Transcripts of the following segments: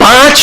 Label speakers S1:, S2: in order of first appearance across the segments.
S1: 5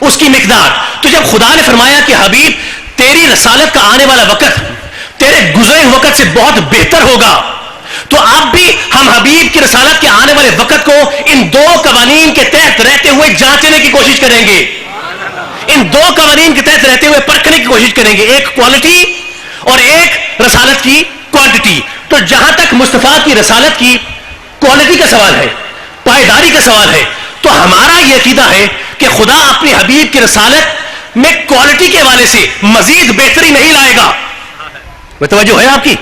S1: اس کی مقدار. تو جب خدا نے فرمایا کہ حبیب تیری رسالت کا آنے والا وقت تیرے گزرے وقت سے بہت بہتر ہوگا, تو آپ بھی ہم حبیب کی رسالت کے آنے والے وقت کو ان دو قوانین کے تحت رہتے ہوئے جانچنے کی کوشش کریں گے, ان دو قوانین کے تحت رہتے ہوئے پرکھنے کی کوشش کریں گے, ایک کوالٹی اور ایک رسالت کی کوانٹٹی. تو جہاں تک مصطفیٰ کی رسالت کی کوالٹی کا سوال ہے, پائیداری کا سوال ہے, تو ہمارا یہ عقیدہ ہے کہ خدا اپنے حبیب کی رسالت میں کوالٹی کے حوالے سے مزید بہتری نہیں لائے گا. توجہ ہے آپ کی؟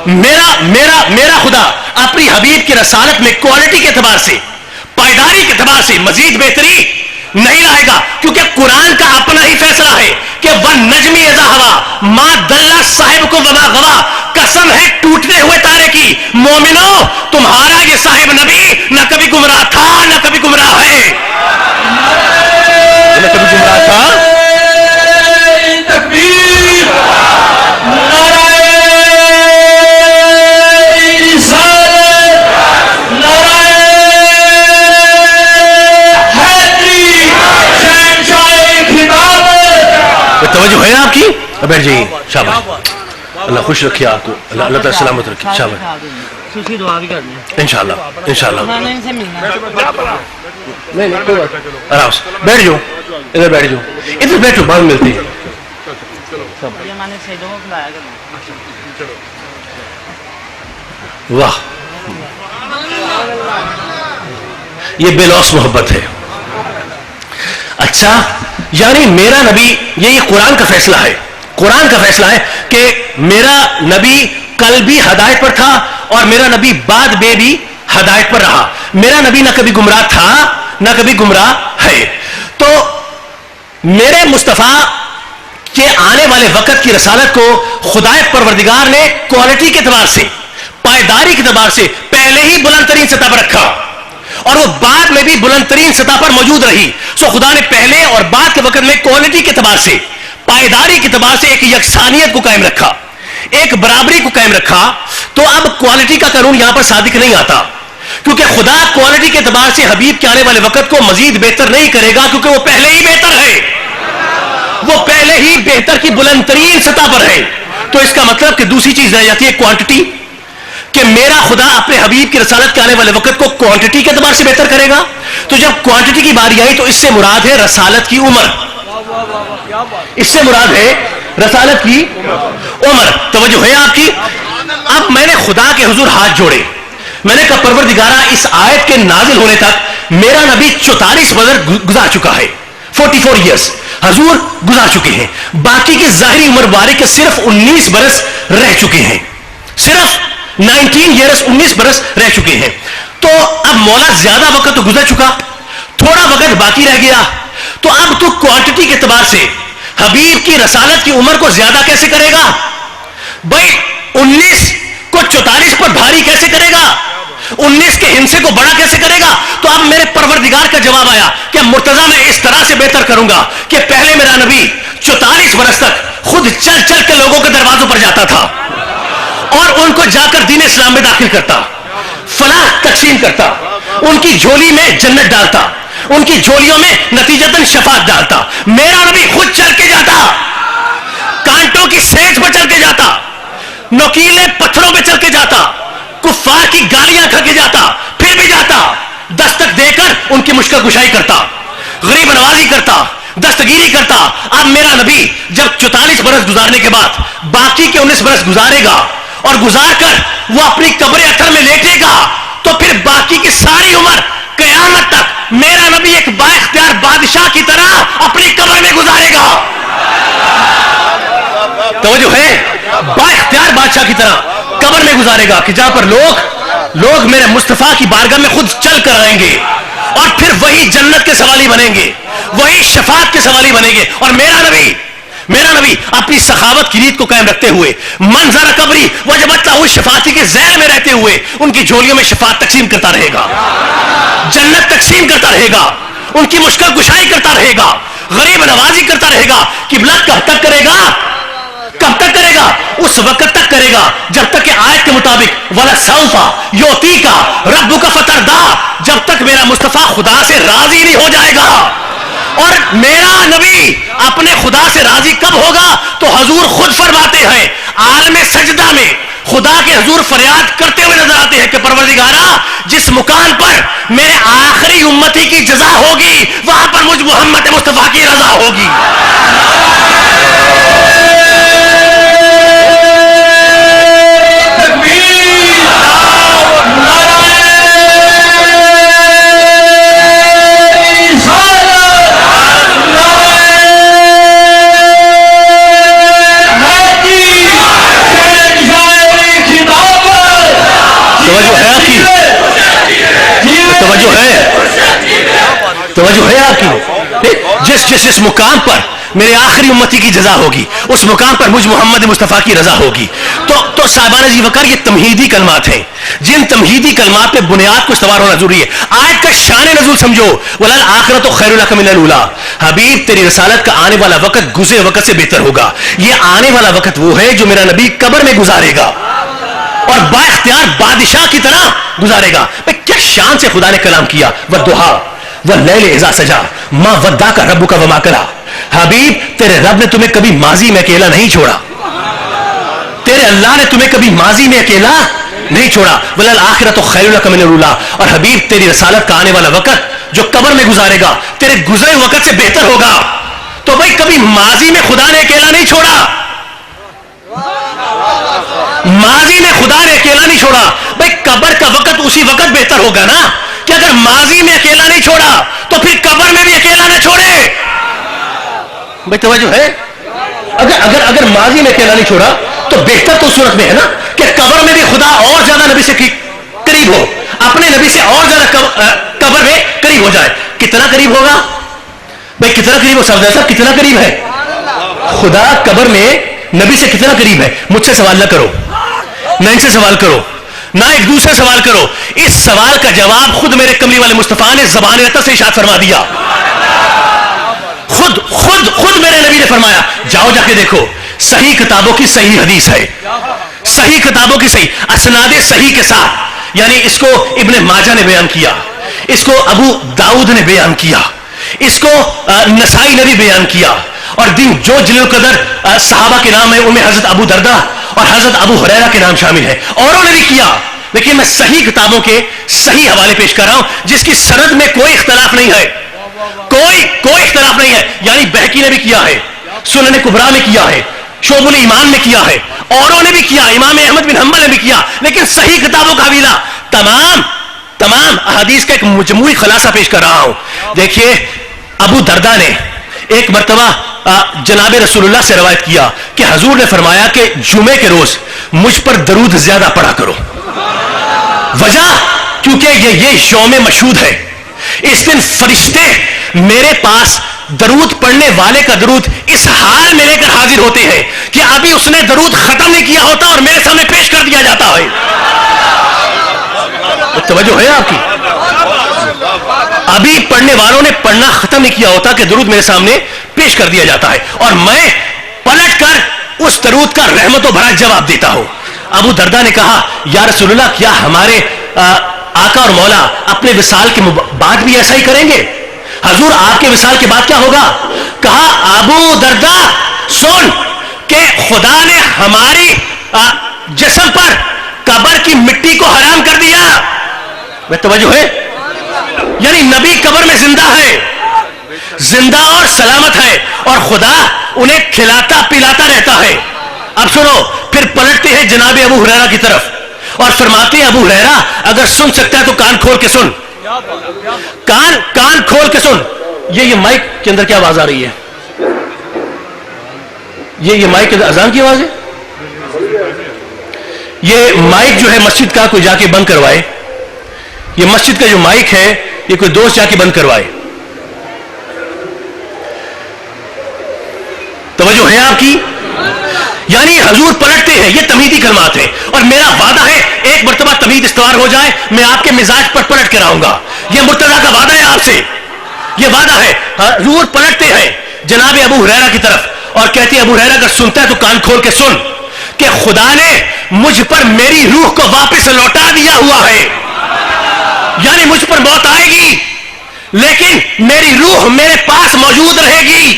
S1: میرا خدا اپنی حبیب کی رسالت میں کوالٹی کے اعتبار سے, پائیداری کے اعتبار سے مزید بہتری نہیں لائے گا, کیونکہ قرآن کا اپنا ہی فیصلہ ہے کہ وَالنَّجْمِ إِذَا هَوَىٰ مَا ضَلَّ صَاحِبُكُمْ وَمَا غَوَىٰ. قسم ہے ٹوٹتے ہوئے تارے کی, مومنو تمہارا یہ صاحب نبی نہ کبھی گمراہ تھا نہ کبھی گمراہ ہے. نہ کبھی گمراہ تھا.
S2: تکبیر,
S1: توجہ ہے آپ کی؟ بیٹھ جائیے. شاباش, اللہ خوش رکھے آپ کو, اللہ تعالیٰ سلامت رکھے. شاباش, انشاءاللہ انشاءاللہ. آرام سے بیٹھ جاؤ, ادھر بیٹھ جاؤ, ادھر بیٹھو, بعد ملتے ہیں. واہ, یہ بے لوث محبت ہے. اچھا, یعنی میرا نبی, یہ قرآن کا فیصلہ ہے, قرآن کا فیصلہ ہے کہ میرا نبی کل بھی ہدایت پر تھا اور میرا نبی بعد میں بھی ہدایت پر رہا. میرا نبی نہ کبھی گمراہ تھا نہ کبھی گمراہ ہے. تو میرے مصطفیٰ کے آنے والے وقت کی رسالت کو خدائے پروردگار نے کوالٹی کے اعتبار سے, پائیداری کے اعتبار سے پہلے ہی بلند ترین سطح پر رکھا اور وہ بعد میں بھی بلند ترین سطح پر موجود رہی. سو خدا نے پہلے اور بعد کے وقت میں کوالٹی کے اعتبار سے, پائیداری کے اعتبار سے ایک یکسانیت کو قائم رکھا, ایک برابری کو قائم رکھا. تو اب کوالٹی کا قانون یہاں پر صادق نہیں آتا, کیونکہ خدا کوالٹی کے اعتبار سے حبیب کے آنے والے وقت کو مزید بہتر نہیں کرے گا, کیونکہ وہ پہلے ہی بہتر ہے, وہ پہلے ہی بہتر کی بلند ترین سطح پر ہے. تو اس کا مطلب کہ دوسری چیز رہ جاتی ہے کوانٹٹی, کہ میرا خدا اپنے حبیب کی رسالت کے آنے والے وقت کو کوانٹٹی کے اعتبار سے بہتر کرے گا. تو جب کوانٹٹی کی باری آئی تو اس سے مراد ہے رسالت کی عمر, اس سے مراد ہے رسالت کی عمر. توجہ ہے آپ کی؟ اب میں نے خدا کے حضور ہاتھ جوڑے, میں نے کہا پروردگارہ اس آیت کے نازل ہونے تک میرا نبی 44 برس گزار چکا ہے, 44 ایئرس حضور گزار چکے ہیں, باقی کی ظاہری عمر بارک کے صرف 19 برس رہ چکے ہیں, صرف 19 ایئرس 19 برس رہ چکے ہیں. تو اب مولا زیادہ وقت تو گزر چکا, تھوڑا وقت باقی رہ گیا, تو اب تو کوانٹٹی کے اعتبار سے حبیب کی رسالت کی عمر کو زیادہ کیسے کرے گا بھائی؟ 19 کو 44 پر بھاری کیسے کرے گا, 19 کے ہندسے کو بڑا کیسے کرے گا؟ تو اب میرے پروردگار کا جواب آیا کہ مرتضیٰ میں اس طرح سے بہتر کروں گا کہ پہلے میرا نبی 44 برس تک خود چل چل کے لوگوں کے دروازوں پر جاتا تھا اور ان کو جا کر دین اسلام میں داخل کرتا, فلاح تقسیم کرتا, ان کی جھولی میں جنت ڈالتا, ان کی جھولیوں میں نتیجتاً شفاعت ڈالتا. میرا نبی خود چل کے جاتا, کانٹوں کی سیج پر چل کے جاتا, نوکیلے پتھروں پہ چل کے جاتا, کفار کی گالیاں کھا کے جاتا, پھر بھی جاتا, دستک دے کر ان کی مشکل کشائی کرتا, غریب نوازی کرتا, دستگیری کرتا. اب میرا نبی جب 44 برس گزارنے کے بعد باقی کے 19 برس گزارے گا اور گزار کر وہ اپنی قبر اطہر میں لیٹے گا, تو پھر باقی کی ساری عمر قیامت تک میرا نبی ایک با اختیار بادشاہ کی طرح اپنی قبر میں گزارے گا. توجہ ہے؟ با اختیار بادشاہ کی طرح قبر میں گزارے گا, کہ جہاں پر لوگ میرے مصطفیٰ کی بارگاہ میں خود چل کر آئیں گے اور پھر وہی جنت کے سوالی بنیں گے, وہی شفاعت کے سوالی بنیں گے. اور میرا نبی اپنی سخاوت کی ریت کو قائم رکھتے ہوئے منظر قبری وجبت له شفاعتی کے ذیل میں رہتے ہوئے ان کی جھولیوں میں شفاعت تقسیم کرتا رہے گا, جنت تقسیم کرتا رہے گا, ان کی مشکل کشائی کرتا رہے گا, غریب نوازی کرتا رہے گا. قبلہ کب تک کرے گا؟ کب تک کرے گا؟ اس وقت تک کرے گا جب تک کہ آیت کے مطابق وَلَسَوْفَ يُعْطِيكَ رَبُّكَ فَتَرْضَىٰ, جب تک میرا مصطفیٰ خدا سے راضی نہیں ہو جائے گا. اور میرا نبی اپنے خدا سے راضی کب ہوگا؟ تو حضور خود فرماتے ہیں عالم سجدہ میں خدا کے حضور فریاد کرتے ہوئے نظر آتے ہیں کہ پروردگارا جس مکان پر میرے آخری امتی کی جزا ہوگی وہاں پر مجھ محمد مصطفیٰ کی رضا ہوگی. توجہ ہے آپ کی؟ جس مقام پر میرے آخری امتی کی جزا ہوگی اس مقام پر مجھ محمد مصطفیٰ کی رضا ہوگی. تو صاحبان ذی وقار یہ تمہیدی کلمات ہیں. جن تمہیدی کلمات پہ بنیاد کو استوار ہونا ضروری ہے. آیت کا شان نزول سمجھو وَلَلْآخِرَةُ خَيْرٌ لَكَ مِنَ الْأُولَىٰ. حبیب تیری رسالت کا آنے والا وقت گزرے وقت سے بہتر ہوگا. یہ آنے والا وقت وہ ہے جو میرا نبی قبر میں گزارے گا اور با اختیار بادشاہ کی طرح گزارے گا. کیا شان سے خدا نے کلام کیا. وَالضُّحَىٰ وَاللَّيْلِ إِذَا سَجَىٰ مَا وَدَّعَكَ رَبُّكَ وَمَا قَلَىٰ. حبیب تیرے رب نے تمہیں کبھی ماضی میں اکیلا نہیں چھوڑا. تیرے اللہ نے تمہیں کبھی ماضی میں اکیلا نہیں چھوڑا. وَلَلْآخِرَةُ خَيْرٌ لَكَ مِنَ الْأُولَىٰ. اور حبیب تیری رسالت کا آنے والا وقت جو قبر میں گزارے گا تیرے گزرے وقت سے بہتر ہوگا. تو بھائی کبھی ماضی میں خدا نے اکیلا نہیں چھوڑا. ماضی میں خدا نے اکیلا نہیں چھوڑا. بھائی قبر کا وقت اسی وقت بہتر ہوگا نا کہ اگر ماضی میں اکیلا نہیں چھوڑا تو پھر قبر میں بھی اکیلا نہ چھوڑے. بھائی توجہ ہے؟ اگر ماضی میں اکیلا نہیں چھوڑا تو بہتر تو صورت میں ہے نا کہ قبر میں بھی خدا اور زیادہ نبی سے قریب ہو, اپنے نبی سے اور زیادہ قبر میں قریب ہو جائے. کتنا قریب ہوگا بھائی؟ کتنا قریب ہو صاحب؟ کتنا قریب ہے خدا قبر میں نبی سے؟ کتنا قریب ہے؟ مجھ سے سوال نہ کرو, نہ ان سے سوال کرو, نہ ایک دوسرے سوال کرو. اس سوال کا جواب خود میرے کملی والے مصطفیٰ نے زبان عطا سے ارشاد فرما دیا. خود میرے نبی نے فرمایا جاؤ جا کے دیکھو صحیح کتابوں کی صحیح حدیث ہے, صحیح کتابوں کی صحیح اسناد صحیح کے ساتھ. یعنی اس کو ابن ماجہ نے بیان کیا, اس کو ابو داؤد نے بیان کیا, اس کو نسائی نے بھی بیان کیا. اور دن جو جلیل قدر صحابہ کے نام ہے ان میں حضرت ابو دردہ اور حضرت ابو ہریرہ کے نام شامل ہے, اوروں نے بھی کیا. لیکن میں صحیح کتابوں کے صحیح حوالے پیش کر رہا ہوں جس کی سند میں کوئی اختلاف نہیں ہے, کوئی اختلاف نہیں ہے. یعنی بہقی نے بھی کیا ہے, سنن کبریٰ میں کیا ہے, شعب الایمان میں کیا ہے, اوروں نے بھی کیا, امام احمد بن حنبل نے بھی کیا. لیکن صحیح کتابوں کا حوالہ تمام احادیث کا ایک مجموعی خلاصہ پیش کر رہا ہوں. دیکھیے ابو دردہ نے ایک مرتبہ جناب رسول اللہ سے روایت کیا کہ حضور نے فرمایا کہ جمعے کے روز مجھ پر درود زیادہ پڑھا کرو. وجہ کیونکہ یہ یوم مشہود ہے. اس دن فرشتے میرے پاس درود پڑھنے والے کا درود اس حال میں لے کر حاضر ہوتے ہیں کہ ابھی اس نے درود ختم نہیں کیا ہوتا اور میرے سامنے پیش کر دیا جاتا ہے. توجہ ہے آپ کی؟ ابھی پڑھنے والوں نے پڑھنا ختم نہیں کیا ہوتا کہ درود میرے سامنے پیش کر دیا جاتا ہے اور میں پلٹ کر اس درود کا رحمت و بھرا جواب دیتا ہوں. ابو دردہ نے کہا یا رسول اللہ کیا ہمارے آقا اور مولا اپنے وصال کے بعد بھی ایسا ہی کریں گے؟ حضور آپ کے وصال کے بعد کیا ہوگا؟ کہا ابو دردہ سن کہ خدا نے ہماری جسم پر قبر کی مٹی کو حرام کر دیا. میں توجہ ہے؟ یعنی نبی قبر میں زندہ ہے, زندہ اور سلامت ہے اور خدا انہیں کھلاتا پلاتا رہتا ہے. اب سنو, پھر پلٹتے ہیں جناب ابو ہریرہ کی طرف اور فرماتے ہیں ابو ہریرہ اگر سن سکتا ہے تو کان کھول کے سن, کان کھول کے سن. یہ مائک کے اندر کیا آواز آ رہی ہے؟ یہ مائک کے اندر اذان کی آواز ہے. یہ مائک جو ہے مسجد کا کوئی جا کے بند کروائے. یہ مسجد کا جو مائک ہے یہ کوئی دوست جا کے بند کروائے. توجہ ہے آپ کی؟ یعنی حضور پلٹتے ہیں. یہ تمہیدی کلمات ہیں اور میرا وعدہ ہے ایک مرتبہ تمہید استوار ہو جائے میں آپ کے مزاج پر پلٹ کر آؤں گا. یہ مرتضیٰ کا وعدہ ہے آپ سے, یہ وعدہ ہے. حضور پلٹتے ہیں جناب ابو ہریرہ کی طرف اور کہتے ہیں ابو ہریرہ اگر سنتا ہے تو کان کھول کے سن کہ خدا نے مجھ پر میری روح کو واپس لوٹا دیا ہوا ہے. یعنی مجھ پر موت آئے گی لیکن میری روح میرے پاس موجود رہے گی،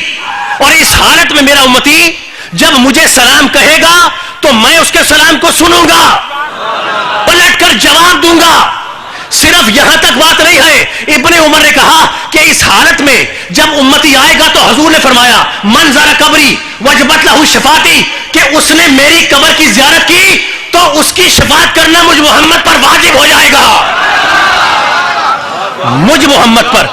S1: اور اس حالت میں میرا امتی جب مجھے سلام کہے گا تو میں اس کے سلام کو سنوں گا، پلٹ کر جواب دوں گا۔ صرف یہاں تک بات نہیں ہے، ابن عمر نے کہا کہ اس حالت میں جب امتی آئے گا تو حضور نے فرمایا من زار قبری وجبت لہ شفاعتی، کہ اس نے میری قبر کی زیارت کی تو اس کی شفاعت کرنا مجھ محمد پر واجب ہو جائے گا، مجھ محمد پر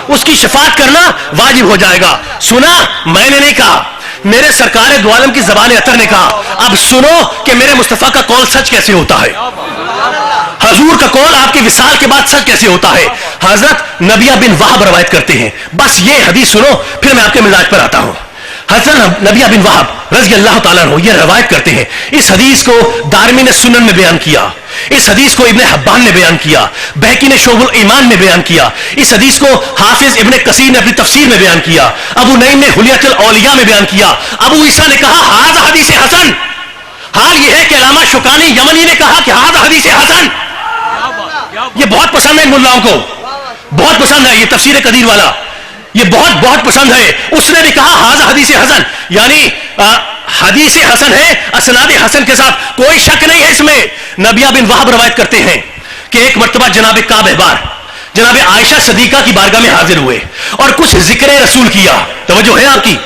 S1: اس کی شفاعت کرنا واجب ہو جائے گا۔ سنا؟ میں نے نہیں کہا، میرے سرکار دو عالم کی زبان اطہر نے کہا۔ اب سنو کہ میرے مصطفیٰ کا قول سچ کیسے ہوتا ہے، حضور کا قول آپ کی وصال کے بعد سچ کیسے ہوتا ہے۔ حضرت نبیہ بن وہب روایت کرتے ہیں، بس یہ حدیث سنو پھر میں آپ کے مزاج پر آتا ہوں۔ حضرت نبیہ بن وہب رضی اللہ تعالیٰ عنہ یہ روایت کرتے ہیں، اس حدیث کو دارمی نے سنن میں بیان کیا، اس حدیث کو ابن حبان نے بیان کیا، بہقی نے شعب الایمان میں بیان کیا، اس حدیث کو حافظ ابن کثیر نے اپنی تفسیر میں بیان کیا، ابو نعیم نے حلیۃ الاولیاء میں بیان کیا، ابو عیسیٰ نے کہا ھذا حدیث حسن۔ حال یہ ہے کہ علامہ شوکانی یمنی نے کہا کہ ھذا حدیث حسن۔ یہ بہت پسند ہے ان ملاؤں کو، بہت پسند ہے یہ تفسیر قدیر والا، یہ بہت بہت پسند ہے۔ اس نے بھی کہا ھذا حدیث حسن، یعنی حدیث حسن ہے، اسناد حسن کے ساتھ کوئی شک نہیں ہے اس میں۔ نبیہ بن وہب روایت کرتے ہیں کہ ایک مرتبہ جناب کعب احبار جناب عائشہ صدیقہ کی بارگاہ میں حاضر ہوئے اور کچھ ذکر رسول کیا، توجہ ہے آپ کی،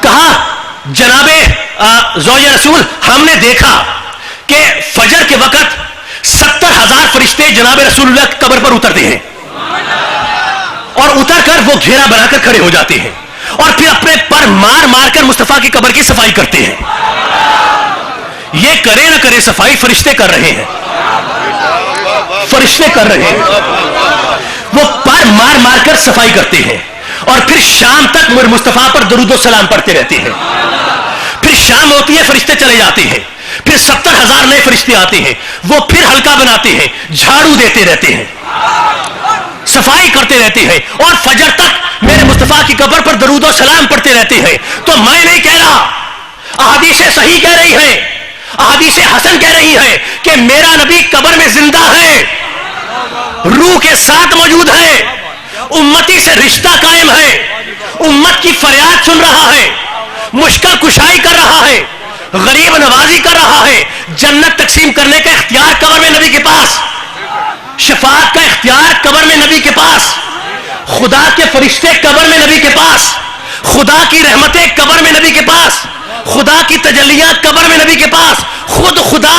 S1: کہا جناب زوج رسول ہم نے دیکھا کہ فجر کے وقت 70,000 فرشتے جناب رسول اللہ کی قبر پر اترتے ہیں اور اتر کر وہ گھیرا بنا کر کھڑے ہو جاتے ہیں اور پھر اپنے پر مار مار کر مصطفیٰ کی قبر کی صفائی کرتے ہیں۔ یہ کرے نہ کرے صفائی فرشتے کر رہے ہیں، فرشتے کر رہے ہیں، وہ پر مار مار کر صفائی کرتے ہیں اور پھر شام تک مصطفیٰ پر درود و سلام پڑھتے رہتے ہیں۔ پھر شام ہوتی ہے، فرشتے چلے جاتے ہیں، پھر 70,000 نئے فرشتے آتے ہیں، وہ پھر حلقہ بناتے ہیں، جھاڑو دیتے رہتے ہیں، صفائی کرتے رہتے ہیں اور فجر تک میرے مصطفیٰ کی قبر پر درود و سلام پڑھتے رہتے ہیں۔ تو میں نہیں کہہ رہا، احادیث صحیح کہہ رہی ہے، احادیث حسن کہہ رہی ہے کہ میرا نبی قبر میں زندہ ہے، روح کے ساتھ موجود ہے، امتی سے رشتہ قائم ہے، امت کی فریاد سن رہا ہے، مشکل کشائی کر رہا ہے، غریب نوازی کر رہا ہے، جنت تقسیم کرنے کا اختیار قبر میں نبی کے پاس، شفاعت کا اختیار قبر میں نبی کے پاس، خدا کے فرشتے قبر میں نبی کے پاس، خدا کی رحمتیں قبر میں نبی کے پاس، خدا کی تجلیات قبر میں نبی کے پاس، خود خدا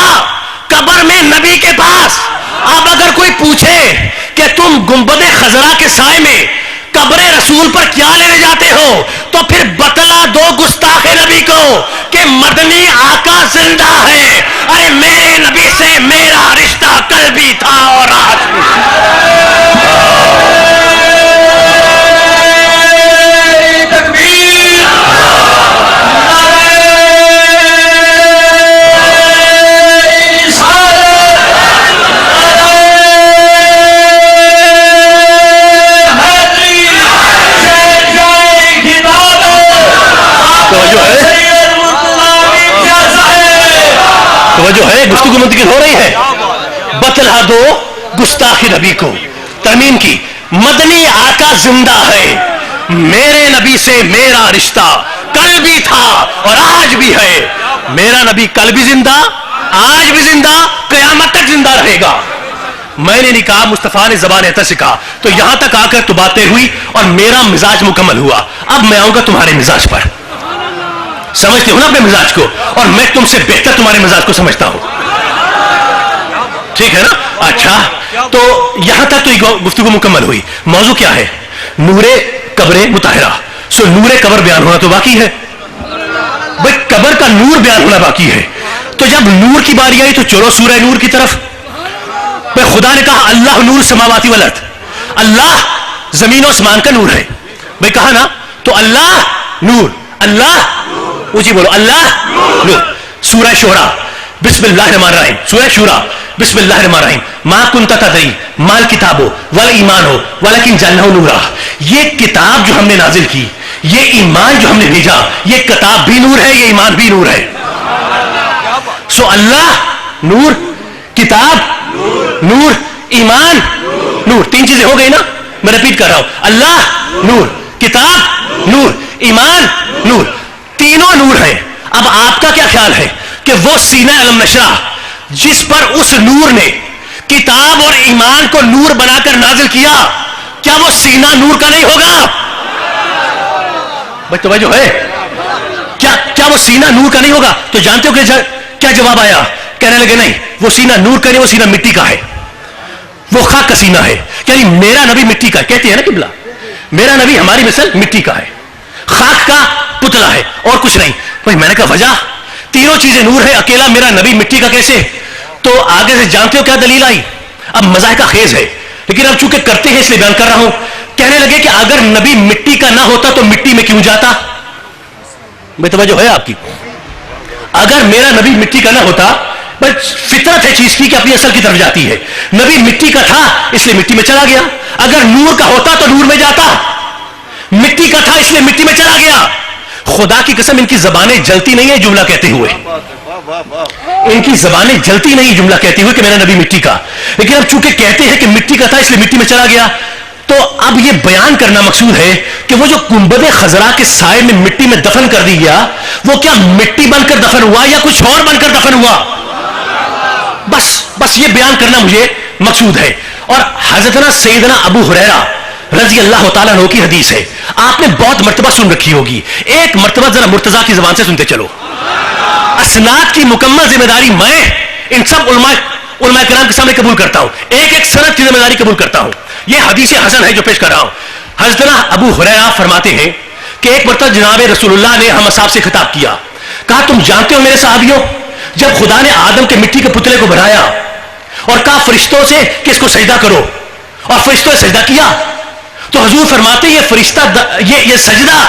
S1: قبر میں نبی کے پاس۔ اب اگر کوئی پوچھے کہ تم گنبد خضرا کے سائے میں قبر رسول پر کیا لینے جاتے ہو، تو پھر بتلا دو گستاخ نبی کو کہ مدنی آقا زندہ ہے، ارے میرے نبی سے میرا رشتہ کل بھی تھا اور آج بھی۔ جو ہے گفتگو منتقل ہو رہی ہے، بتلا دو گستاخ نبی کو، ترمیم کی، مدنی آقا زندہ ہے، میرے نبی سے میرا رشتہ کل بھی تھا اور آج بھی ہے، میرا نبی کل بھی زندہ، آج بھی زندہ، قیامت تک زندہ رہے گا۔ میں نے نہیں کہا، مصطفیٰ نے زبان اطہر سے کہا، تو یہاں تک آ کر تو باتیں ہوئی اور میرا مزاج مکمل ہوا۔ اب میں آؤں گا تمہارے مزاج پر، سمجھتے ہو نا اپنے مزاج کو، اور میں تم سے بہتر تمہارے مزاج کو سمجھتا ہوں، ٹھیک ہے نا؟ اچھا، تو یہاں تک تو یہ گفتگو مکمل ہوئی۔ موضوع کیا ہے؟ نور قبر مطہرہ۔ سو نور قبر بیان ہونا تو باقی ہے بھائی، قبر کا نور بیان ہونا باقی ہے۔ تو جب نور کی باری آئی تو چلو سورہ نور کی طرف۔ بھائی خدا نے کہا اللہ نور سماوات والارض، اللہ زمین و آسمان کا نور ہے، بھائی کہا نا، تو اللہ نور، اللہ اونچی بولو، اللہ نور۔ سورہ شورى بسم اللہ الرحمن الرحیم، سورہ شورى بسم اللہ الرحمن الرحیم، ما کنت تدری مال کتابو ولا ایمان ہو ولکن جعلناہ نورا۔ یہ کتاب جو ہم نے نازل کی، یہ ایمان جو ہم نے بھیجا، یہ کتاب بھی نور ہے، یہ ایمان بھی نور ہے۔ سو اللہ نور، کتاب نور، ایمان نور، تین چیزیں ہو گئی نا۔ میں رپیٹ کر رہا ہوں, اللہ نور, کتاب نور, ایمان نور, تینوں نور ہیں. اب آپ کا کیا خیال ہے کہ وہ سینہ علم نشرہ جس پر اس نور نے کتاب اور ایمان کو نور بنا کر نازل کیا, کیا وہ سینہ نور کا نہیں ہوگا؟ بھائی توجہ ہے, کیا وہ سینہ نور کا نہیں ہوگا؟ تو جانتے ہو کہ کیا جواب آیا؟ کہنے لگے نہیں, وہ سینہ نور کا نہیں, وہ سینہ مٹی کا ہے, وہ خاک کا سینہ ہے. یعنی میرا نبی مٹی کا ہے, کہتے ہیں نا قبلہ, میرا نبی ہماری مثل مٹی کا ہے, خاک کا پتلا ہے اور کچھ نہیں. بھائی میں نے کہا وجہ, تینوں چیزیں نور ہے, اکیلا میرا نبی مٹی کا کیسے؟ تو آگے سے جانتے ہو کیا دلیل آئی؟ اب مزاح کا خیز ہے لیکن اب چونکہ کرتے ہیں اس لیے بیان کر رہا ہوں. کہنے لگے کہ اگر نبی مٹی کا نہ ہوتا تو مٹی میں کیوں جاتا؟ بے توجہ ہے آپ کی, اگر میرا نبی مٹی کا نہ ہوتا, بس فطرت ہے چیز کی کہ اپنی اصل کی طرف جاتی ہے, نبی مٹی کا تھا اس لیے مٹی میں چلا گیا. اگر نور کا ہوتا تو نور میں جاتا, مٹی کا تھا اس لیے مٹی میں چلا گیا. خدا کی قسم ان کی زبانیں جلتی نہیں ہے جملہ کہتے ہوئے, ان کی زبانیں جلتی نہیں جملہ کہتے ہوئے کہ میرا نبی مٹی کا, لیکن اب چونکہ کہتے ہیں کہ مٹی کا تھا اس لیے مٹی میں چلا گیا, تو اب یہ بیان کرنا مقصود ہے کہ وہ جو گنبد خضرا کے سائے میں مٹی میں دفن کر دی گیا, وہ کیا مٹی بن کر دفن ہوا یا کچھ اور بن کر دفن ہوا؟ بس یہ بیان کرنا مجھے مقصود ہے. اور حضرتنا سیدنا ابو ہریرہ رضی اللہ تعالیٰ عنہ کی حدیث ہے, آپ نے بہت مرتبہ سن رکھی ہوگی, ایک مرتبہ ذرا مرتضیٰ کی زبان سے سنتے چلو. اسناد کی مکمل ذمہ داری میں ان سب علماء کرام کے سامنے قبول کرتا ہوں, ایک ایک سند کی ذمہ داری قبول کرتا ہوں. یہ حدیث حسن ہے جو پیش کر رہا ہوں. حضرت ابو ہریرہ فرماتے ہیں کہ ایک مرتبہ جناب رسول اللہ نے ہم اصحاب سے خطاب کیا, کہا تم جانتے ہو میرے صحابیوں, جب خدا نے آدم کے مٹی کے پتلے کو بنایا اور کہا فرشتوں سے کہ اس کو سجدہ کرو, اور فرشتوں نے سجدہ کیا, تو حضور فرماتے یہ فرشتہ یہ سجدہ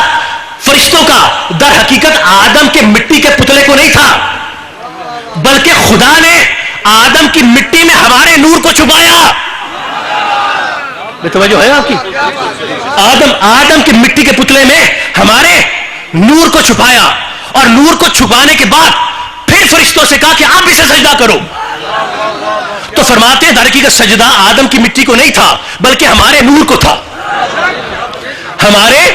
S1: فرشتوں کا در حقیقت آدم کے مٹی کے پتلے کو نہیں تھا, بلکہ خدا نے آدم کی مٹی میں ہمارے نور کو چھپایا. توجہ ہے آپ کی, آدم کی مٹی کے پتلے میں ہمارے نور کو چھپایا, اور نور کو چھپانے کے بعد پھر فرشتوں سے کہا کہ آپ اسے سجدہ کرو. تو فرماتے ہیں در حقیقت سجدہ آدم کی مٹی کو نہیں تھا بلکہ ہمارے نور کو تھا, ہمارے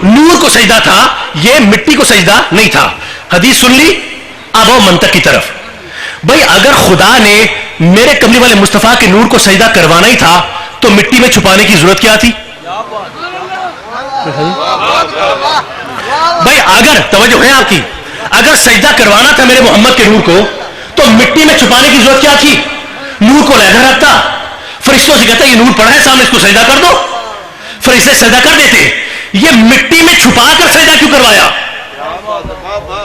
S1: نور کو سجدہ تھا, یہ مٹی کو سجدہ نہیں تھا. حدیث سن لی, اب آؤ منطق کی طرف. بھائی اگر خدا نے میرے کملی والے مصطفیٰ کے نور کو سجدہ کروانا ہی تھا تو مٹی میں چھپانے کی ضرورت کیا تھی؟ بھائی اگر توجہ ہے آپ کی, اگر سجدہ کروانا تھا میرے محمد کے نور کو تو مٹی میں چھپانے کی ضرورت کیا تھی؟ نور کو لہذا رکھتا, فرشتوں سے کہتا یہ نور پڑا ہے سامنے اس کو سجدہ کر دو, فرشتے سجدہ کر دیتے. یہ مٹی میں چھپا کر سجدہ کیوں کروایا؟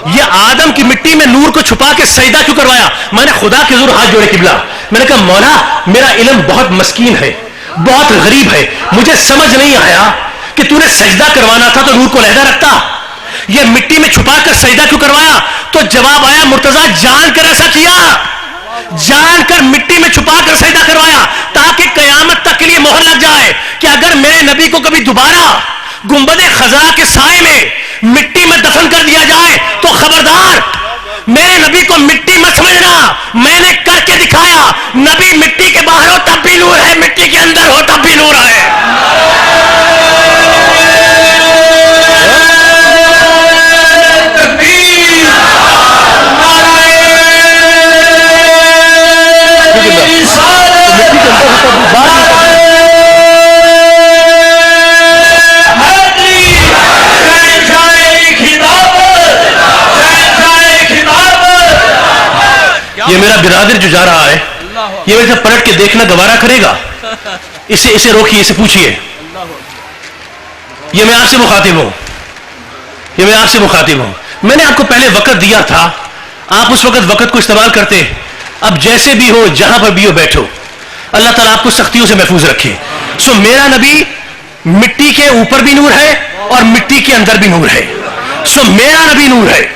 S1: یہ آدم کی مٹی میں نور کو چھپا کے سجدہ کیوں کروایا؟ میں نے خدا کے حضور ہاتھ جوڑے قبلہ, میں نے کہا مولا میرا علم بہت مسکین ہے, بہت غریب ہے, مجھے سمجھ نہیں آیا کہ تو نے سجدہ کروانا تھا تو نور کو لہذا رکھتا, یہ مٹی میں چھپا کر سجدہ کیوں کروایا؟ تو جواب آیا مرتضیٰ جان کر ایسا کیا, جان کر مٹی میں چھپا کر سجدہ کروایا تاکہ قیامت تک کے لیے مہر لگ جائے کہ اگر میرے نبی کو کبھی دوبارہ گنبد خضرا کے سائے میں مٹی میں دفن کر دیا جائے تو خبردار میرے نبی کو مٹی مت سمجھنا, میں نے کر کے دکھایا. نبی مٹی کے باہر ہو تب بھی نور ہے, مٹی کے اندر ہو تب بھی نور ہے. یہ میرا برادر جو جا رہا ہے یہ ویسے پلٹ کے دیکھنا گوارا کرے گا؟ اسے روکیے, اسے پوچھئے. یہ میں آپ سے مخاطب ہوں, یہ میں آپ سے مخاطب ہوں. میں نے آپ کو پہلے وقت دیا تھا, آپ اس وقت کو استعمال کرتے. اب جیسے بھی ہو جہاں پر بھی ہو بیٹھو, اللہ تعالیٰ آپ کو سختیوں سے محفوظ رکھے. سو میرا نبی مٹی کے اوپر بھی نور ہے اور مٹی کے اندر بھی نور ہے. سو میرا نبی نور ہے,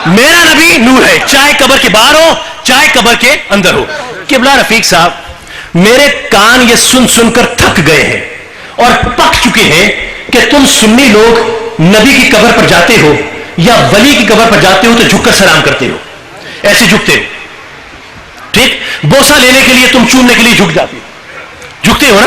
S1: میرا نبی نور ہے, چاہے قبر کے باہر ہو چاہے قبر کے اندر ہو. قبلہ رفیق صاحب میرے کان یہ سن سن کر تھک گئے ہیں اور پک چکے ہیں کہ تم سنی لوگ نبی کی قبر پر جاتے ہو یا ولی کی قبر پر جاتے ہو تو جھک کر سلام کرتے ہو, ایسے جھکتے ہو. ٹھیک, بوسہ لینے کے لیے تم چومنے کے لیے جھک جاتے ہو, جھکتے ہو نا,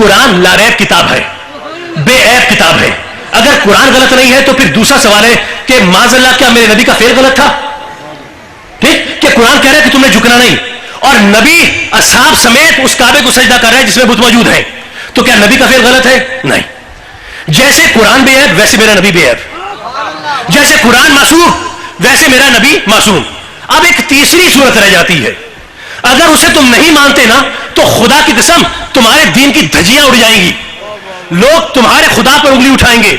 S1: قرآن لاریب کتاب ہے, بے عیب کتاب ہے. اگر قرآن غلط نہیں ہے تو پھر دوسرا سوال ہے کہ معاذ اللہ کیا میرے نبی کا فعل غلط تھا؟ ٹھیک کہ قرآن کہہ رہا ہے کہ تم نے جھکنا نہیں, اور نبی اصحاب سمیت اس کعبے کو سجدہ کر رہے ہیں جس میں بت موجود ہیں, تو کیا نبی کا فعل غلط ہے؟ نہیں. جیسے قرآن بے عیب ویسے میرا نبی بے عیب, جیسے قرآن معصوم ویسے میرا نبی معصوم. اب ایک تیسری صورت رہ جاتی ہے, اگر اسے تم نہیں مانتے نا تو خدا کی قسم تمہارے دین کی دھجیاں اڑ جائیں گی, لوگ تمہارے خدا پر انگلی اٹھائیں گے,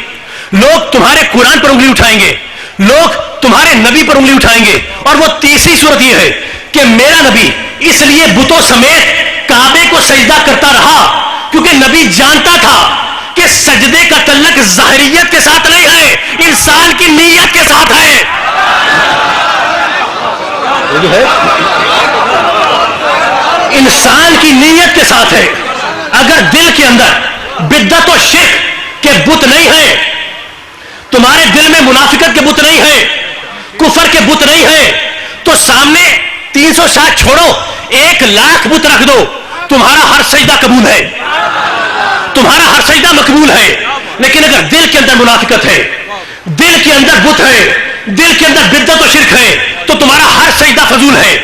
S1: لوگ تمہارے قرآن پر انگلی اٹھائیں گے, لوگ تمہارے نبی پر انگلی اٹھائیں گے. اور وہ تیسری صورت یہ ہے کہ میرا نبی اس لیے بتوں سمیت کعبے کو سجدہ کرتا رہا کیونکہ نبی جانتا تھا کہ سجدے کا تعلق ظاہریت کے ساتھ نہیں ہے, انسان کی نیت کے ساتھ ہے. انسان کی نیت کے ساتھ ہے. اگر دل کے اندر بدعت و شرک کے بت نہیں ہے, تمہارے دل میں منافقت کے بت نہیں ہے, کفر کے بت نہیں ہے, تو سامنے 360 چھوڑو 1,00,000 بت رکھ دو, تمہارا ہر سجدہ قبول ہے, تمہارا ہر سجدہ مقبول ہے. لیکن اگر دل کے اندر منافقت ہے, دل کے اندر بت ہے, دل کے اندر بدعت و شرک ہے, تو تمہارا ہر سجدہ فضول ہے,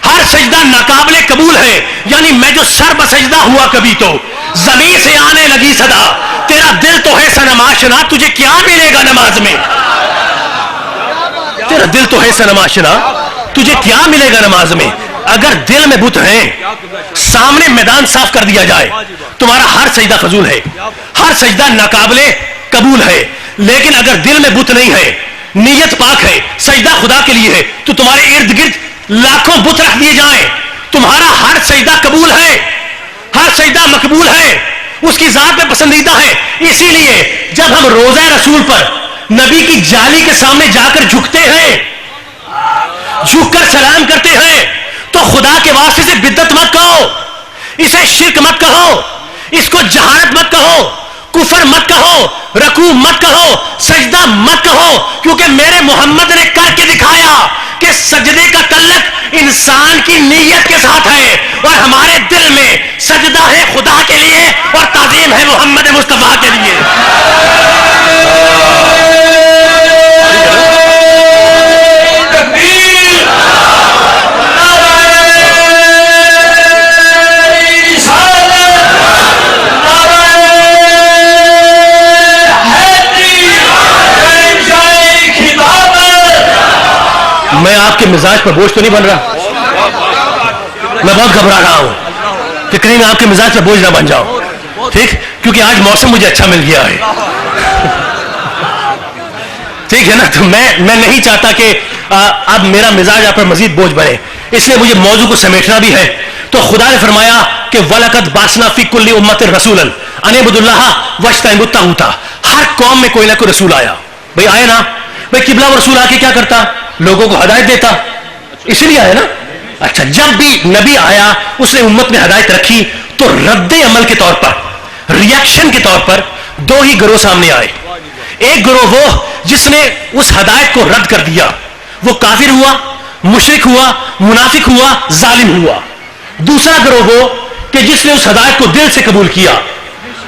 S1: ہر سجدہ ناقابل قبول ہے. یعنی میں جو سر بسجدہ ہوا کبھی تو زمین سے آنے لگی صدا, تیرا دل تو ہے صنم آشنا, تجھے کیا ملے گا نماز میں؟ تیرا دل تو ہے صنم آشنا, تجھے کیا ملے گا نماز میں؟ اگر دل میں بت ہیں, سامنے میدان صاف کر دیا جائے, تمہارا ہر سجدہ فضول ہے, ہر سجدہ ناقابل قبول ہے. لیکن اگر دل میں بت نہیں ہے, نیت پاک ہے, سجدہ خدا کے لیے ہے, تو تمہارے ارد گرد لاکھوں بت رکھ دیے جائیں, تمہارا ہر سجدہ قبول ہے, ہر سجدہ مقبول ہے, اس کی ذات میں پسندیدہ ہے. اسی لیے جب ہم روزہ رسول پر نبی کی جالی کے سامنے جا کر جھکتے ہیں, جھک کر سلام کرتے ہیں, تو خدا کے واسطے سے بدعت مت کہو, اسے شرک مت کہو, اس کو جہالت مت کہو, کفر مت کہو, رکوع مت کہو, سجدہ مت کہو, کیونکہ میرے محمد نے کر کے دکھایا کہ سجدے کا تعلق انسان کی نیت کے ساتھ ہے, اور ہمارے دل میں سجدہ ہے خدا کے لیے اور تعظیم ہے محمد مصطفیٰ کے لیے. میں آپ کے مزاج پر بوجھ تو نہیں بن رہا, میں بہت گھبرا رہا ہوں کہ کہیں میں آپ کے مزاج پر بوجھ نہ بن جاؤں, ٹھیک, کیونکہ آج موسم مجھے اچھا مل گیا ہے, ٹھیک ہے نا. تو میں نہیں چاہتا کہ اب میرا مزاج آپ پر مزید بوجھ بنے, اس لیے مجھے موضوع کو سمیٹنا بھی ہے. تو خدا نے فرمایا کہ وَلَقَدْ بَعَثْنَا فِي كُلِّ أُمَّةٍ رَسُولًا أَنِ اعْبُدُوا اللَّهَ وَاجْتَنِبُوا الطَّاغُوتَ. ہر قوم میں کوئی نہ کوئی رسول آیا, بھئی آئے نا, بھئی قبلہ و رسول آ کے کیا کرتا؟ لوگوں کو ہدایت دیتا, اسی لیے آیا نا. اچھا, جب بھی نبی آیا اس نے امت میں ہدایت رکھی, تو رد عمل کے طور پر, ریاکشن کے طور پر دو ہی گروہ سامنے آئے. ایک گروہ وہ جس نے اس ہدایت کو رد کر دیا, وہ کافر ہوا, مشرک ہوا, منافق ہوا, ظالم ہوا. دوسرا گروہ وہ کہ جس نے اس ہدایت کو دل سے قبول کیا,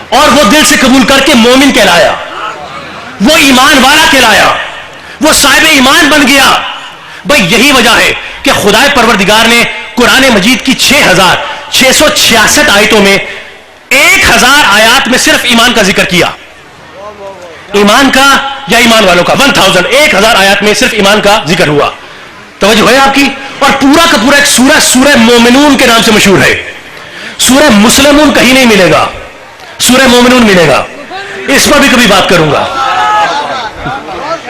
S1: اور وہ دل سے قبول کر کے مومن کہلایا, وہ ایمان والا کہلایا, وہ صاحب ایمان بن گیا. بھئی یہی وجہ ہے کہ خدا پروردگار نے قرآن مجید کی 6,666 آیتوں میں 1,000 آیات میں صرف ایمان کا ذکر کیا. ایمان کا یا ایمان والوں کا 1,000 آیات میں صرف ایمان کا ذکر ہوا. توجہ ہے آپ کی. اور پورا کا پورا ایک سورہ, سورہ مومنون کے نام سے مشہور ہے. سورہ مسلمون کہیں نہیں ملے گا, سورہ مومنون ملے گا. اس پر بھی کبھی بات کروں گا,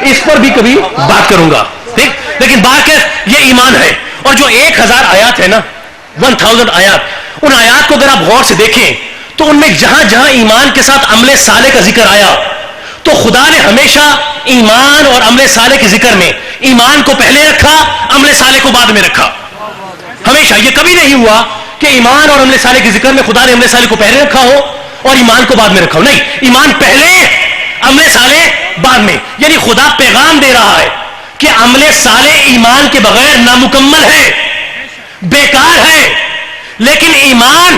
S1: اس پر بھی کبھی بات کروں گا, ٹھیک. لیکن بات ہے یہ ایمان ہے. اور جو 1,000 آیات ہے نا, 1,000 آیات, ان آیات کو اگر آپ غور سے دیکھیں تو ان میں جہاں جہاں ایمان کے ساتھ عمل صالح کا ذکر آیا, تو خدا نے ہمیشہ ایمان اور عمل صالح کے ذکر میں ایمان کو پہلے رکھا, عمل صالح کو بعد میں رکھا. ہمیشہ یہ کبھی نہیں ہوا کہ ایمان اور عمل صالح کے ذکر میں خدا نے عمل صالح کو پہلے رکھا ہو اور ایمان کو بعد میں رکھا ہو. نہیں, ایمان پہلے, عمل صالح بعد میں. یعنی خدا پیغام دے رہا ہے کہ عمل صالح ایمان کے بغیر نامکمل ہے, بیکار ہے, لیکن ایمان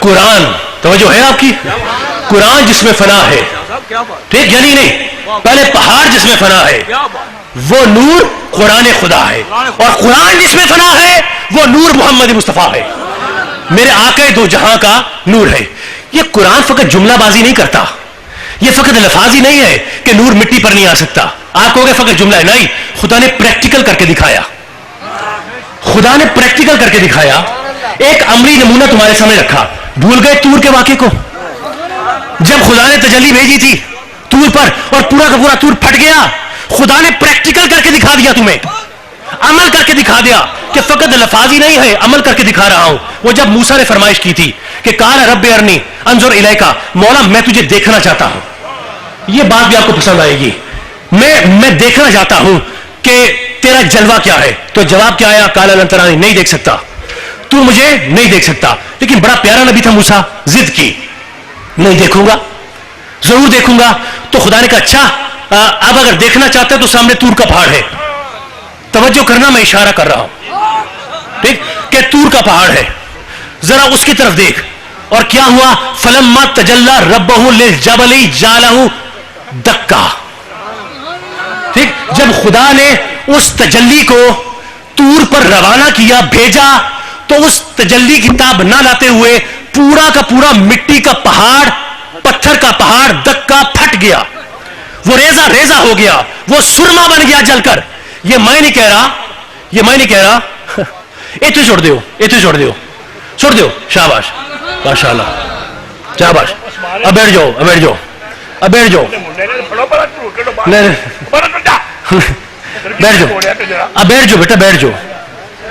S1: قرآن توجہ ہے آپ کی. قرآن جس میں فنا ہے, ٹھیک, یعنی نہیں, پہلے پہاڑ جس میں فنا ہے وہ نور قرآن خدا ہے, اور قرآن جس میں فنا ہے وہ نور محمد مصطفیٰ ہے, میرے آقا دو جہاں کا نور ہے. یہ قرآن فقط جملہ بازی نہیں کرتا, یہ فقط الفاظ ہی نہیں ہے کہ نور مٹی پر نہیں آ سکتا. آپ کہو گے فقط جملہ ہے, نہیں, خدا نے پریکٹیکل کر کے دکھایا. خدا نے پریکٹیکل کر کے دکھایا. ایک عملی نمونہ تمہارے سامنے رکھا. بھول گئے طور کے واقعے کو, جب خدا نے تجلی بھیجی تھی طور پر اور پورا کا پورا طور پھٹ گیا. خدا نے پریکٹیکل کر کے دکھا دیا, تمہیں عمل کر کے دکھا دیا کہ فقط الفاظ ہی نہیں ہے, عمل کر کے دکھا رہا ہوں. وہ جب موسیٰ نے فرمائش کی تھی کہ قال رب ارنی انظر الیکا, مولا میں تجھے دیکھنا چاہتا ہوں. یہ بات بھی آپ کو پسند آئے گی, میں دیکھنا چاہتا ہوں کہ تیرا جلوہ کیا ہے. تو جواب کیا آیا, قال لن ترانی, نہیں دیکھ سکتا, تو مجھے نہیں دیکھ سکتا. لیکن بڑا پیارا نبی تھا موسیٰ, ضد کی, نہیں دیکھوں گا, ضرور دیکھوں گا. تو خدا نے کہا اچھا اب اگر دیکھنا چاہتا ہے تو سامنے طور کا پہاڑ ہے, توجہ کرنا, میں اشارہ کر رہا ہوں, ٹھیک, کہ طور کا پہاڑ ہے, ذرا اس کی طرف دیکھ. اور کیا ہوا, فلما تجلی ربہ للجبل جعلہ دکا, ٹھیک, جب خدا نے اس تجلی کو طور پر روانہ کیا, بھیجا, تو اس تجلی کی تاب نہ لاتے ہوئے پورا کا پورا مٹی کا پہاڑ, پتھر کا پہاڑ دکا پھٹ گیا, وہ ریزہ ریزہ ہو گیا, وہ سرما بن گیا جل کر. یہ میں نہیں کہہ رہا, یہ میں نہیں کہہ رہا, اتنے چھوڑ دیو, اتنے چھوڑ دیو, چھوڑ دیو, شاباش, ماشاء اللہ, شاباش. اب بیٹھ جاؤ, اب بیٹھ جاؤ, اب بیٹھ جاؤ, بیٹھ جاؤ, اب بیٹھ جاؤ بیٹا, بیٹھ جاؤ,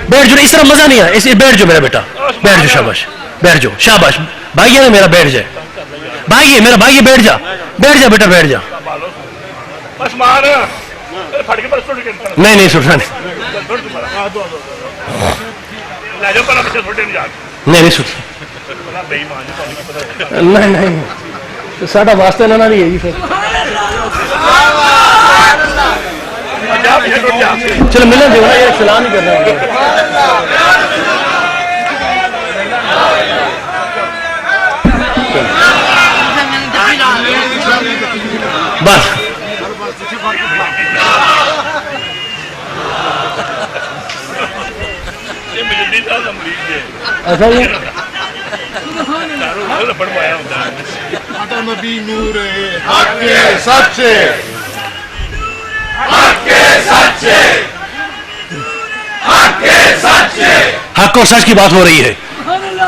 S1: بیٹھ جاؤ, اس طرح مزہ نہیں ہے, بیٹھ جاؤ میرا بیٹا, بیٹھ جاؤ, شاباش, بیٹھ جاؤ, شاباش. بھائی ہے نا میرا, بیٹھ جائے, بھائی ہے میرا, بھائی بیٹھ جا, بیٹھ جا بیٹا, بیٹھ جا. نہیں نہیں سٹنا نہیں, نہیں سٹ, نہیں نہیں, ساڈا واسطہ نہ نہیں ہے جی. پھر چلو ملنے دو نا, یہ سلام ہی کرنا ہے. بس اچھا جی,
S2: نبی نور حق سچے,
S1: حق اور سچ کی بات ہو رہی ہے,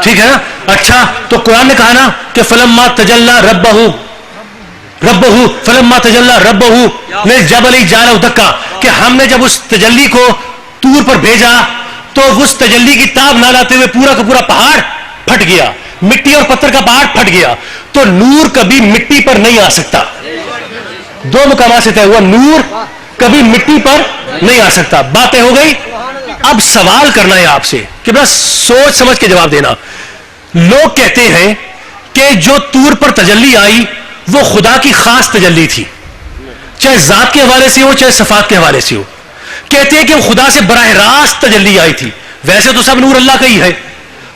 S1: ٹھیک ہے نا. اچھا, تو قرآن نے کہا نا کہ فلما تجلی ربہ فلما تجلی ربہ للجبل جعلہ دکا, کہ ہم نے جب اس تجلی کو طور پر بھیجا تو اس تجلی کی تاب نہ لاتے ہوئے پورا کا پورا پہاڑ پھٹ گیا, مٹی اور پتھر کا پہاڑ پھٹ گیا. تو نور کبھی مٹی پر نہیں آ سکتا, دو مقامات سے طے ہوا, نور کبھی مٹی پر نہیں آ سکتا. باتیں ہو گئی. اب سوال کرنا ہے آپ سے کہ بس سوچ سمجھ کے جواب دینا. لوگ کہتے ہیں کہ جو طور پر تجلی آئی وہ خدا کی خاص تجلی تھی, چاہے ذات کے حوالے سے ہو چاہے صفات کے حوالے سے ہو. کہتے ہیں کہ وہ خدا سے براہ راست تجلی آئی تھی. ویسے تو سب نور اللہ کا ہی ہے,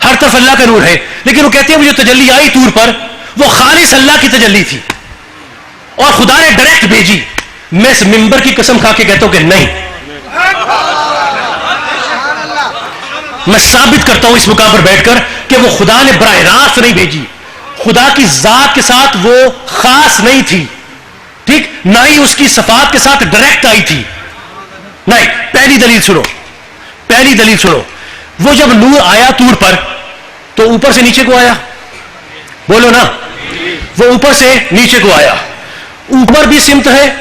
S1: ہر طرف اللہ کا نور ہے, لیکن وہ کہتے ہیں وہ جو تجلی آئی طور پر وہ خالص اللہ کی تجلی تھی اور خدا نے ڈائریکٹ بھیجی. میں اس ممبر کی قسم کھا کے کہتا ہوں کہ نہیں, میں ثابت کرتا ہوں اس مقام پر بیٹھ کر کہ وہ خدا نے براہ راست نہیں بھیجی. خدا کی ذات کے ساتھ وہ خاص نہیں تھی, ٹھیک, نہ ہی اس کی صفات کے ساتھ ڈائریکٹ آئی تھی. نہیں, پہلی دلیل سنو, پہلی دلیل سنو. وہ جب نور آیا طور پر تو اوپر سے نیچے کو آیا, بولو نا, وہ اوپر سے نیچے کو آیا. اوپر بھی سمت ہے,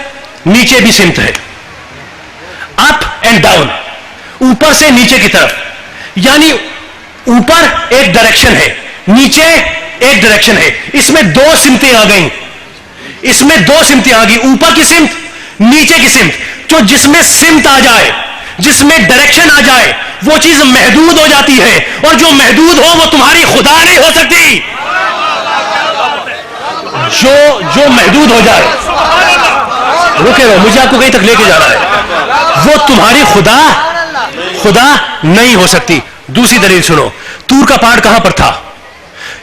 S1: نیچے بھی سمت ہے, اپ اینڈ ڈاؤن, اوپر سے نیچے کی طرف. یعنی اوپر ایک ڈائریکشن ہے, نیچے ایک ڈائریکشن ہے. اس میں دو سمتیں آ گئیں, اس میں دو سمتیں آ گئی, اوپر کی سمت, نیچے کی سمت. تو جس میں سمت آ جائے, جس میں ڈائریکشن آ جائے, وہ چیز محدود ہو جاتی ہے, اور جو محدود ہو وہ تمہاری خدا نہیں ہو سکتی. جو محدود ہو جائے, رکے رہو, مجھے آپ کو کہیں تک لے کے جا رہا ہے, وہ تمہاری خدا نہیں ہو سکتی. دوسری دلیل سنو, طور کا پہاڑ کہاں پر تھا؟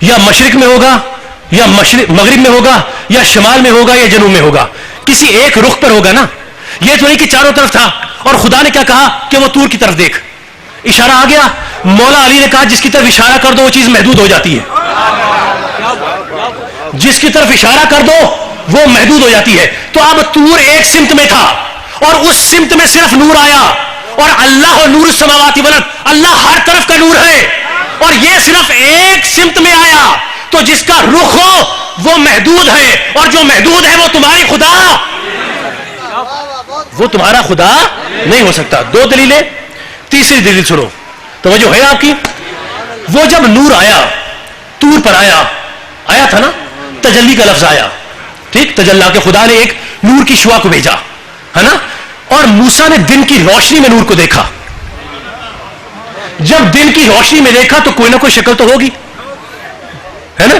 S1: یا مشرق میں ہوگا, یا مغرب میں ہوگا, یا شمال میں ہوگا, یا جنوب میں ہوگا, کسی ایک رخ پر ہوگا نا. یہ تو نہیں کہ چاروں طرف تھا. اور خدا نے کیا کہا کہ وہ طور کی طرف دیکھ, اشارہ آ گیا. مولا علی نے کہا جس کی طرف اشارہ کر دو وہ چیز محدود ہو جاتی ہے, جس کی طرف اشارہ کر دو وہ محدود ہو جاتی ہے. تو اب طور ایک سمت میں تھا, اور اس سمت میں صرف نور آیا, اور اللہ نور السماوات والارض, اللہ ہر طرف کا نور ہے, اور یہ صرف ایک سمت میں آیا. تو جس کا رخ ہو وہ محدود ہے, اور جو محدود ہے وہ تمہاری خدا, وہ تمہارا خدا نہیں ہو سکتا. دو دلیلیں. تیسری دلیل سنو, توجہ ہے آپ کی. وہ جب نور آیا, طور پر آیا تھا نا, تجلی کا لفظ آیا, ٹھیک, تجلا کے خدا نے ایک نور کی شعاع کو بھیجا, ہے نا. اور موسیٰ نے دن کی روشنی میں نور کو دیکھا. جب دن کی روشنی میں دیکھا تو کوئی نہ کوئی شکل تو ہوگی, ہے نا.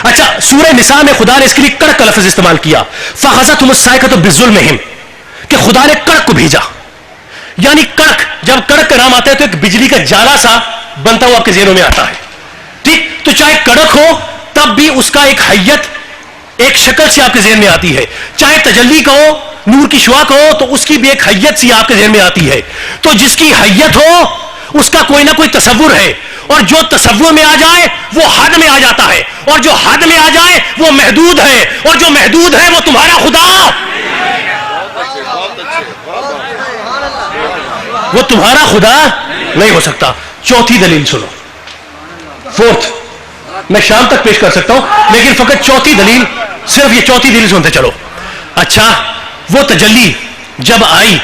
S1: اچھا, سورہ نساء میں خدا نے اس کے لیے کڑک کا لفظ استعمال کیا, فَأَخَذَتْهُمُ الصَّاعِقَةُ بِظُلْمِهِمْ, کہ خدا نے کڑک کو بھیجا. یعنی کڑک, جب کڑک کا نام آتا ہے تو ایک بجلی کا جالا سا بنتا ہوا آپ کے ذہنوں میں آتا ہے, ٹھیک. تو چاہے کڑک ہو تب بھی اس کا ایک حیت, ایک شکل سی آپ کے ذہن میں آتی ہے. چاہے تجلی کا ہو, نور کی شعاع کا ہو, تو اس کی بھی ایک حیت سی آپ کے ذہن میں آتی ہے. تو جس کی حیت ہو اس کا کوئی نہ کوئی تصور ہے, اور جو تصور میں آ جائے وہ حد میں آ جاتا ہے, اور جو حد میں آ جائے وہ محدود ہے, اور جو محدود ہے وہ تمہارا خدا, وہ تمہارا خدا نہیں ہو سکتا. چوتھی دلیل سنو, فورتھ میں شام تک پیش کر سکتا ہوں, لیکن فقط چوتھی دلیل, صرف یہ چوتھی دلیل سنتے چلو. اچھا, وہ تجلی جب آئی,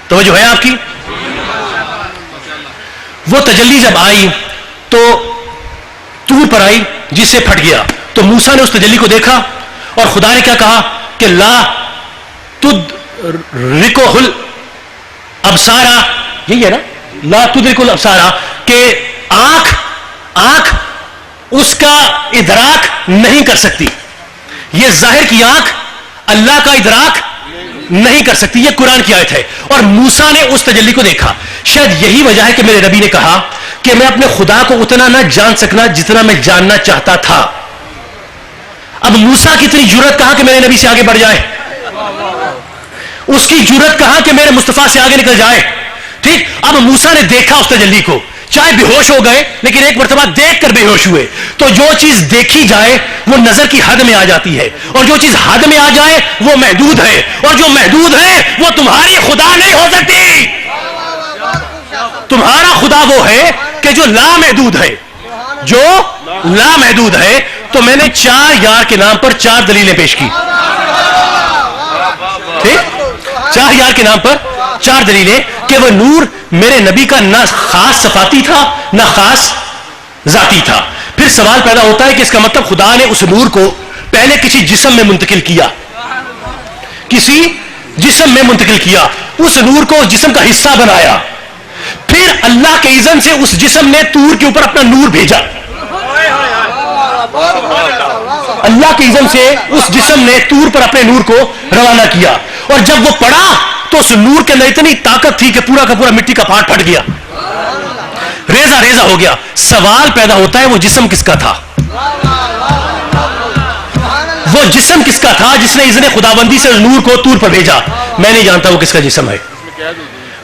S1: توجہ ہے آپ کی, وہ تجلی جب آئی تو طور پر آئی جس سے پھٹ گیا. تو موسیٰ نے اس تجلی کو دیکھا, اور خدا نے کیا کہا کہ لا تدرکہ الابصار, یہی ہے نا, لا تدرکہ الابصار, کہ آنکھ اس کا ادراک نہیں کر سکتی. یہ ظاہر کی آنکھ اللہ کا ادراک نہیں کر سکتی. یہ قرآن کی آیت ہے. اور موسیٰ نے اس تجلی کو دیکھا. شاید یہی وجہ ہے کہ میرے نبی نے کہا کہ میں اپنے خدا کو اتنا نہ جان سکنا جتنا میں جاننا چاہتا تھا. اب موسیٰ کی اتنی جرت کہاں کہ میرے نبی سے آگے بڑھ جائے, اس کی جرت کہاں کہ میرے مصطفیٰ سے آگے نکل جائے, ٹھیک. اب موسیٰ نے دیکھا اس تجلی کو, چاہے بے ہوش ہو گئے لیکن ایک مرتبہ دیکھ کر بے ہوش ہوئے. تو جو چیز دیکھی جائے وہ نظر کی حد میں آ جاتی ہے, اور جو چیز حد میں آ جائے وہ محدود ہے, اور جو محدود ہے وہ تمہاری خدا نہیں ہو سکتی. تمہارا خدا وہ ہے کہ جو لامحدود ہے, جو لامحدود ہے. تو میں نے 4 یار کے نام پر 4 دلیلیں پیش کی, ٹھیک, 4 یار کے نام پر 4 دلیلیں کہ وہ نور میرے نبی کا نہ خاص صفاتی تھا نہ خاص ذاتی تھا. پھر سوال پیدا ہوتا ہے کہ اس کا مطلب خدا نے اس نور کو پہلے کسی جسم میں منتقل کیا, کسی جسم میں منتقل کیا, اس نور کو اس جسم کا حصہ بنایا, پھر اللہ کے اذن سے اس جسم نے طور کے اوپر اپنا نور بھیجا. اللہ کے اذن سے اس جسم نے طور پر اپنے نور کو روانہ کیا, اور جب وہ پڑا تو اس نور کے اندر اتنی طاقت تھی کہ پورا کا پورا مٹی کا پہاڑ پھٹ گیا, ریزہ ریزہ ہو گیا. سوال پیدا ہوتا ہے وہ جسم کس کا تھا, وہ جسم کس کا تھا جس نے اذن خداوندی سے نور کو طور پر بھیجا؟ میں نہیں جانتا وہ کس کا جسم ہے,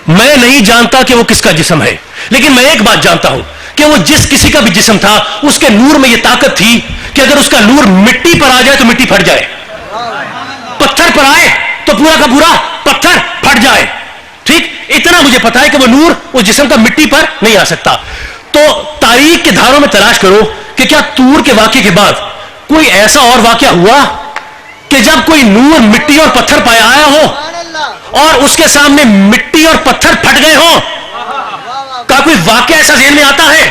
S1: میں نہیں جانتا کہ وہ کس کا جسم ہے, لیکن میں ایک بات جانتا ہوں کہ وہ جس کسی کا بھی جسم تھا اس کے نور میں یہ طاقت تھی کہ اگر اس کا نور مٹی پر آ جائے تو مٹی پھٹ جائے, پتھر پر آئے تو پورا کا پورا پتھر پھٹ جائے, ٹھیک. اتنا مجھے پتا ہے کہ وہ نور اس جسم کا مٹی پر نہیں آ سکتا. تو تاریخ کے دھاروں میں تلاش کرو کہ کیا طور کے واقعے کے بعد کوئی ایسا اور واقعہ ہوا کہ جب کوئی نور مٹی اور پتھر پایا آیا ہو اور اس کے سامنے مٹی اور پتھر پھٹ گئے ہوں. کا کوئی واقعہ ایسا ذہن میں آتا ہے؟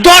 S1: 2